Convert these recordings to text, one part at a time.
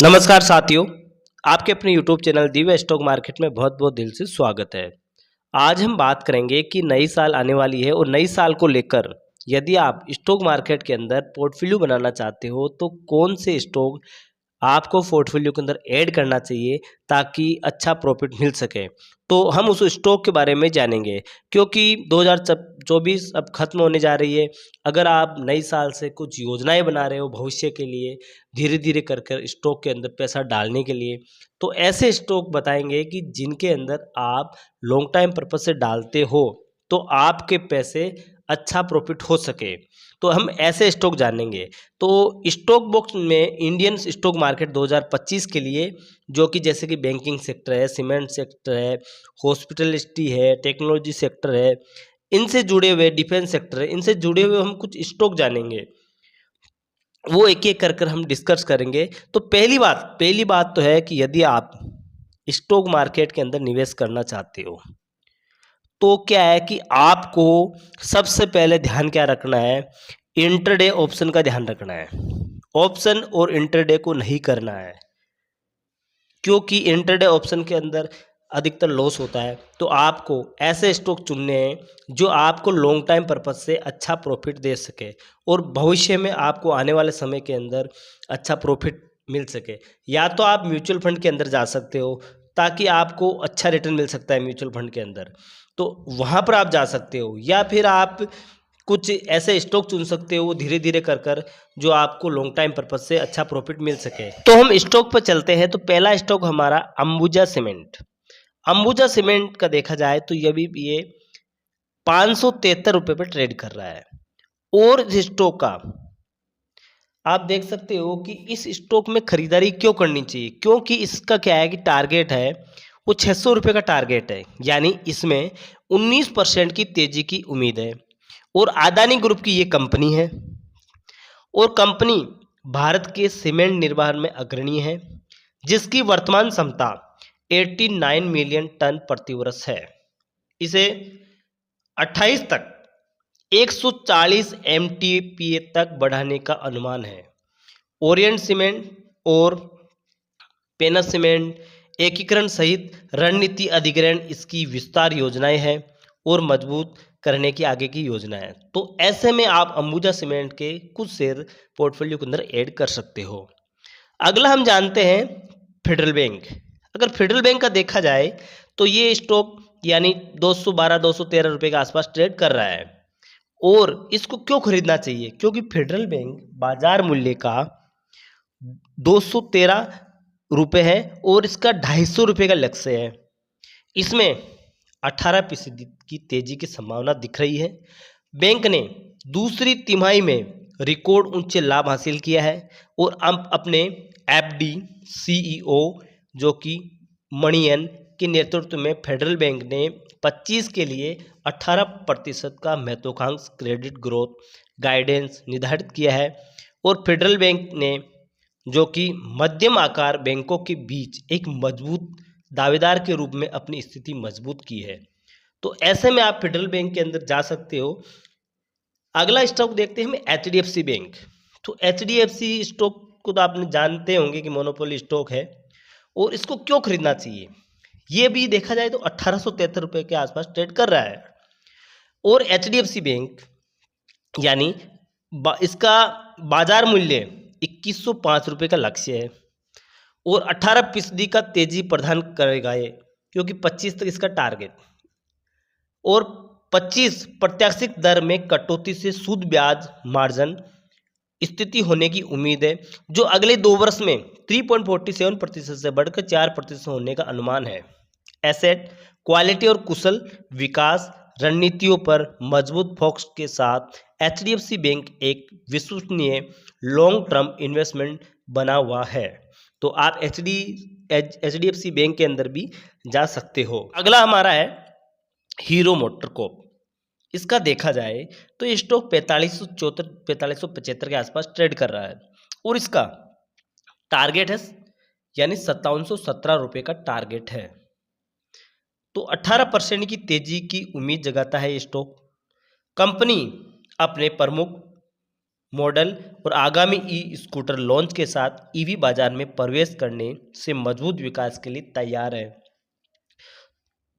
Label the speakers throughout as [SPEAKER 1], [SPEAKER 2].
[SPEAKER 1] नमस्कार साथियों, आपके अपने YouTube channel Divya stock market में बहुत बहुत दिल से स्वागत है। आज हम बात करेंगे कि नई साल आने वाली है और नई साल को लेकर यदि आप स्टॉक मार्केट के अंदर पोर्टफोलियो बनाना चाहते हो तो कौन से स्टॉक आपको पोर्टफोलियो के अंदर ऐड करना चाहिए ताकि अच्छा प्रॉफिट मिल सके। तो हम उस स्टॉक के बारे में जानेंगे क्योंकि 2024 अब खत्म होने जा रही है। अगर आप नई साल से कुछ योजनाएं बना रहे हो भविष्य के लिए, धीरे धीरे कर कर स्टॉक के अंदर पैसा डालने के लिए, तो ऐसे स्टॉक बताएंगे कि जिनके अंदर आप लॉन्ग टाइम पर्पज से डालते हो तो आपके पैसे अच्छा प्रॉफिट हो सके। तो हम ऐसे स्टॉक जानेंगे। तो स्टॉक बॉक्स में इंडियन स्टॉक मार्केट 2025 के लिए जो कि जैसे कि बैंकिंग सेक्टर है, सीमेंट सेक्टर है, हॉस्पिटलिटी है, टेक्नोलॉजी सेक्टर है, इनसे जुड़े हुए डिफेंस सेक्टर है, इनसे जुड़े हुए हम कुछ स्टॉक जानेंगे। वो एक एक कर कर हम डिस्कस करेंगे। तो पहली बात तो है कि यदि आप स्टॉक मार्केट के अंदर निवेश करना चाहते हो तो क्या है कि आपको सबसे पहले ध्यान क्या रखना है, इंटरडे ऑप्शन का ध्यान रखना है। ऑप्शन और इंटरडे को नहीं करना है क्योंकि इंटरडे ऑप्शन के अंदर अधिकतर लॉस होता है। तो आपको ऐसे स्टॉक चुनने हैं जो आपको लॉन्ग टाइम पर्पज से अच्छा प्रॉफिट दे सके और भविष्य में आपको आने वाले समय के अंदर अच्छा प्रॉफिट मिल सके। या तो आप म्यूचुअल फंड के अंदर जा सकते हो ताकि आपको अच्छा रिटर्न मिल सकता है म्यूचुअल फंड के अंदर, तो वहाँ पर आप जा सकते हो। या फिर आप कुछ ऐसे स्टॉक चुन सकते हो धीरे धीरे कर कर जो आपको लॉन्ग टाइम पर्पज से अच्छा प्रॉफिट मिल सके। तो हम स्टॉक पर चलते हैं। तो पहला स्टॉक हमारा अंबुजा सीमेंट। अंबुजा सीमेंट का देखा जाए तो ये 573 रुपये पर ट्रेड कर रहा है। और इस स्टॉक का आप देख सकते हो कि इस स्टॉक में खरीदारी क्यों करनी चाहिए, क्योंकि इसका क्या है कि टारगेट है वो 600 रुपये का टारगेट है, यानी इसमें 19% की तेजी की उम्मीद है। और अदानी ग्रुप की ये कंपनी है और कंपनी भारत के सीमेंट निर्माण में अग्रणी है जिसकी वर्तमान क्षमता 89 मिलियन टन प्रति वर्ष है। इसे 28 तक 140 MTPA तक बढ़ाने का अनुमान है। ओरिएंट सीमेंट और पेनस सीमेंट एकीकरण सहित रणनीति अधिग्रहण इसकी विस्तार योजनाएं हैं और मजबूत करने की आगे की योजना है। तो ऐसे में आप अंबुजा सीमेंट के कुछ शेयर पोर्टफोलियो के अंदर ऐड कर सकते हो। अगला हम जानते हैं फेडरल बैंक। अगर फेडरल बैंक का देखा जाए तो ये स्टॉक यानी 212-213 रुपये के आसपास ट्रेड कर रहा है। और इसको क्यों खरीदना चाहिए, क्योंकि फेडरल बैंक बाजार मूल्य का 213 रुपये है और इसका 250 रुपये का लक्ष्य है। इसमें 18% की तेजी की संभावना दिख रही है। बैंक ने दूसरी तिमाही में रिकॉर्ड ऊंचे लाभ हासिल किया है और अब अपने FD CEO जो कि मणियन के नेतृत्व में फेडरल बैंक ने 25 के लिए 18% का महत्वाकांक्षी क्रेडिट ग्रोथ गाइडेंस निर्धारित किया है। और फेडरल बैंक ने जो कि मध्यम आकार बैंकों के बीच एक मजबूत दावेदार के रूप में अपनी स्थिति मजबूत की है। तो ऐसे में आप फेडरल बैंक के अंदर जा सकते हो। अगला स्टॉक देखते हैं हम HDFC बैंक। तो HDFC स्टॉक को तो आपने जानते होंगे कि मोनोपोली स्टॉक है और इसको क्यों खरीदना चाहिए। ये भी देखा जाए तो 1873 रुपये के आसपास ट्रेड कर रहा है। और HDFC बैंक यानी इसका बाजार मूल्य 2105 रुपये का लक्ष्य है और 18% का तेजी प्रदान करेगा ये, क्योंकि 25 तक इसका टारगेट। और 25 प्रत्याशित दर में कटौती से शुद्ध ब्याज मार्जिन स्थिति होने की उम्मीद है जो अगले 2 वर्ष में 3.47% से बढ़कर 4% होने का अनुमान है। एसेट क्वालिटी और कुशल विकास रणनीतियों पर मजबूत फोकस के साथ HDFC बैंक एक विश्वसनीय लॉन्ग टर्म इन्वेस्टमेंट बना हुआ है। तो आप HDFC बैंक के अंदर भी जा सकते हो। अगला हमारा है हीरो मोटरकॉर्प। इसका देखा जाए तो ये स्टॉक 4575 के आसपास ट्रेड कर रहा है और इसका टारगेट है यानी 5717 रुपये का टारगेट है। तो 18% की तेजी की उम्मीद जगाता है ये स्टॉक। कंपनी अपने प्रमुख मॉडल और आगामी ई स्कूटर लॉन्च के साथ ईवी बाजार में प्रवेश करने से मजबूत विकास के लिए तैयार है।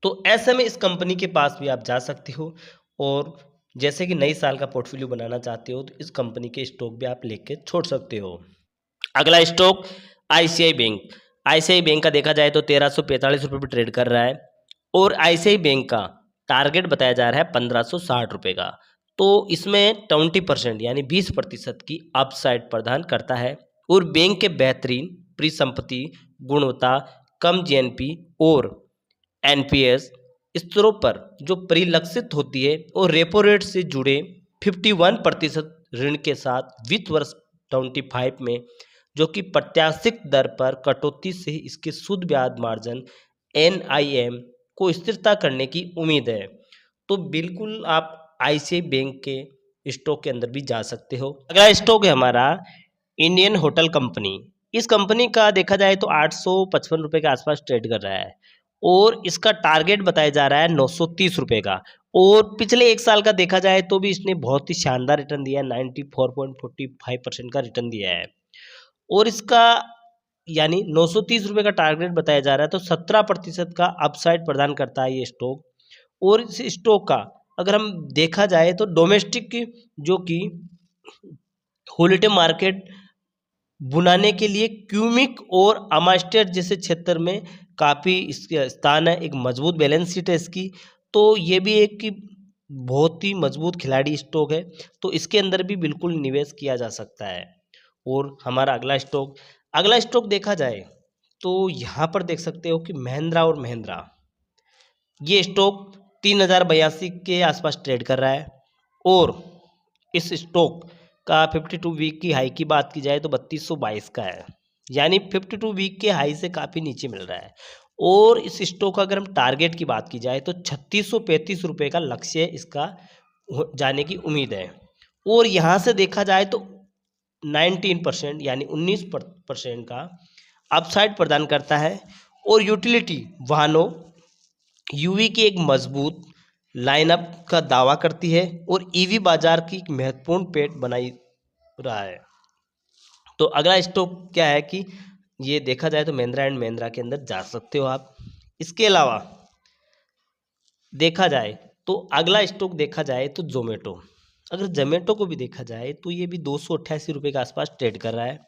[SPEAKER 1] तो ऐसे में इस कंपनी के पास भी आप जा सकते हो और जैसे कि नई साल का पोर्टफोलियो बनाना चाहते हो तो इस कंपनी के स्टॉक भी आप लेके छोड़ सकते हो। अगला stock ICI bank. ICI bank का देखा जाए तो 1345 रुपये पर ट्रेड कर रहा है और आईसीआई बैंक का टारगेट बताया जा रहा है 1560 रुपये का। तो इसमें 20% यानी 20% की अपसाइड प्रदान करता है और बैंक के बेहतरीन परिसंपत्ति गुणवत्ता, कम जीएनपी और एनपीएस स्तरों पर जो परिलक्षित होती है और रेपो रेट से जुड़े 51% ऋण के साथ वित्त वर्ष 25 में जो कि प्रत्याशित दर पर कटौती से इसके शुद्ध ब्याज मार्जिन एनआईएम को स्थिरता करने की उम्मीद है। तो बिल्कुल आप आईसीआई बैंक के स्टॉक के अंदर भी जा सकते हो। अगला स्टॉक है हमारा इंडियन होटल कंपनी। इस कंपनी का देखा जाए तो 855 रुपये के आसपास ट्रेड कर रहा है और इसका टारगेट बताया जा रहा है 930 रुपये का और पिछले एक साल का देखा जाए तो भी इसने बहुत ही शानदार रिटर्न दिया है, 94.45% का रिटर्न दिया है और इसका यानी 930 रुपये का टारगेट बताया जा रहा है। तो 17% का अपसाइड प्रदान करता है ये स्टॉक। और इस स्टॉक का अगर हम देखा जाए तो डोमेस्टिक जो कि हॉलिडे मार्केट बुनाने के लिए क्यूमिक और अमास्टर जैसे क्षेत्र में काफ़ी इसका स्थान है, एक मजबूत बैलेंस शीट है इसकी। तो ये भी एक कि बहुत ही मजबूत खिलाड़ी स्टॉक है, तो इसके अंदर भी बिल्कुल निवेश किया जा सकता है। और हमारा अगला स्टॉक देखा जाए तो यहाँ पर देख सकते हो कि महिंद्रा और महिंद्रा ये स्टॉक 3082 के आसपास ट्रेड कर रहा है और इस स्टॉक का 52 वीक की हाई की बात की जाए तो 3222 का है, यानी 52 वीक के हाई से काफ़ी नीचे मिल रहा है। और इस स्टॉक का अगर हम टारगेट की बात की जाए तो 3635 रुपये का लक्ष्य इसका जाने की उम्मीद है और यहाँ से देखा जाए तो 19% यानी 19% का अपसाइड प्रदान करता है और यूटिलिटी वाहनों यूवी की एक मजबूत लाइनअप का दावा करती है और ईवी बाजार की एक महत्वपूर्ण पेट बनाई रहा है। तो अगला स्टॉक क्या है कि ये देखा जाए तो महिंद्रा एंड महिंद्रा के अंदर जा सकते हो आप। इसके अलावा देखा जाए तो अगला स्टॉक देखा जाए तो जोमेटो। अगर जोमेटो को भी देखा जाए तो ये भी 288 रुपये के आसपास ट्रेड कर रहा है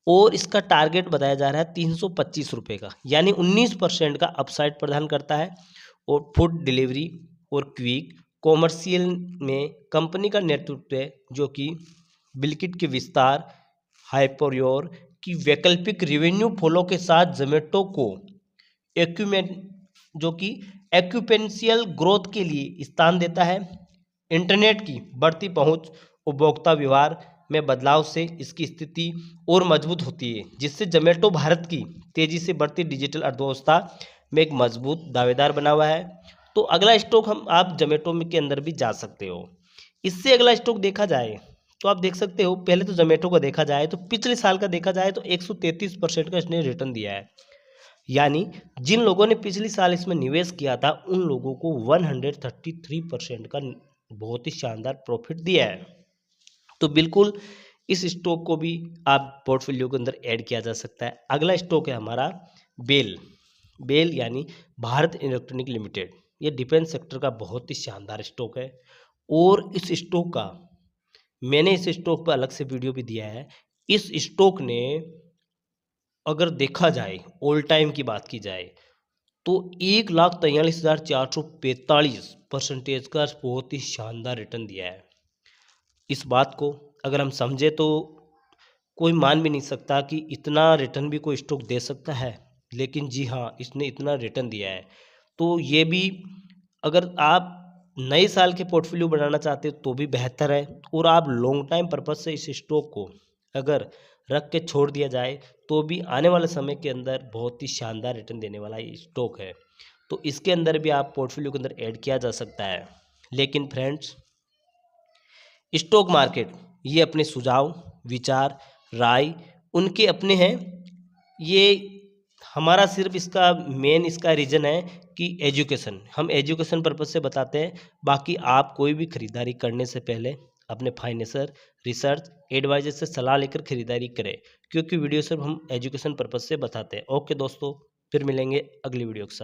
[SPEAKER 1] और इसका टारगेट बताया जा रहा है 325 रुपये का, यानी 19% का अपसाइड प्रदान करता है। और फूड डिलीवरी और क्विक कॉमर्शियल में कंपनी का नेतृत्व है जो कि ब्लिंकिट के विस्तार, हाइपरयोर की वैकल्पिक रेवेन्यू फॉलो के साथ जोमेटो को एक्यूपेंशियल ग्रोथ के लिए स्थान देता है। इंटरनेट की बढ़ती पहुंच, उपभोक्ता व्यवहार में बदलाव से इसकी स्थिति और मजबूत होती है, जिससे जोमेटो भारत की तेजी से बढ़ती डिजिटल अर्थव्यवस्था में एक मजबूत दावेदार बना हुआ है। तो अगला स्टॉक आप जोमेटो के अंदर भी जा सकते हो। इससे अगला स्टॉक देखा जाए तो आप देख सकते हो, पहले तो जोमेटो का देखा जाए तो पिछले साल का देखा जाए तो 133% का इसने रिटर्न दिया है, यानी जिन लोगों ने पिछले साल इसमें निवेश किया था उन लोगों को 133% का बहुत ही शानदार प्रॉफिट दिया है। तो बिल्कुल इस स्टॉक को भी आप पोर्टफोलियो के अंदर ऐड किया जा सकता है। अगला स्टॉक है हमारा बेल यानी भारत इलेक्ट्रॉनिक लिमिटेड। ये डिफेंस सेक्टर का बहुत ही शानदार स्टॉक है और इस स्टॉक का मैंने इस स्टॉक पर अलग से वीडियो भी दिया है। इस स्टॉक ने अगर देखा जाए ऑल टाइम की बात की जाए तो 1,43,445% का बहुत ही शानदार रिटर्न दिया है। इस बात को अगर हम समझे तो कोई मान भी नहीं सकता कि इतना रिटर्न भी कोई स्टॉक दे सकता है, लेकिन जी हाँ, इसने इतना रिटर्न दिया है। तो ये भी अगर आप नए साल के पोर्टफोलियो बनाना चाहते हो तो भी बेहतर है और आप लॉन्ग टाइम पर्पज से इस स्टॉक को अगर रख के छोड़ दिया जाए तो भी आने वाले समय के अंदर बहुत ही शानदार रिटर्न देने वाला ये स्टॉक है। तो इसके अंदर भी आप पोर्टफोलियो के अंदर ऐड किया जा सकता है। लेकिन फ्रेंड्स, स्टॉक मार्केट ये अपने सुझाव, विचार, राय उनके अपने हैं। ये हमारा सिर्फ इसका मेन इसका रीज़न है कि एजुकेशन, हम एजुकेशन पर्पज़ से बताते हैं। बाकी आप कोई भी ख़रीदारी करने से पहले अपने फाइनेंसर, रिसर्च एडवाइजर से सलाह लेकर खरीदारी करें, क्योंकि वीडियो सिर्फ हम एजुकेशन पर्पज से बताते हैं। ओके दोस्तों, फिर मिलेंगे अगली वीडियो के साथ।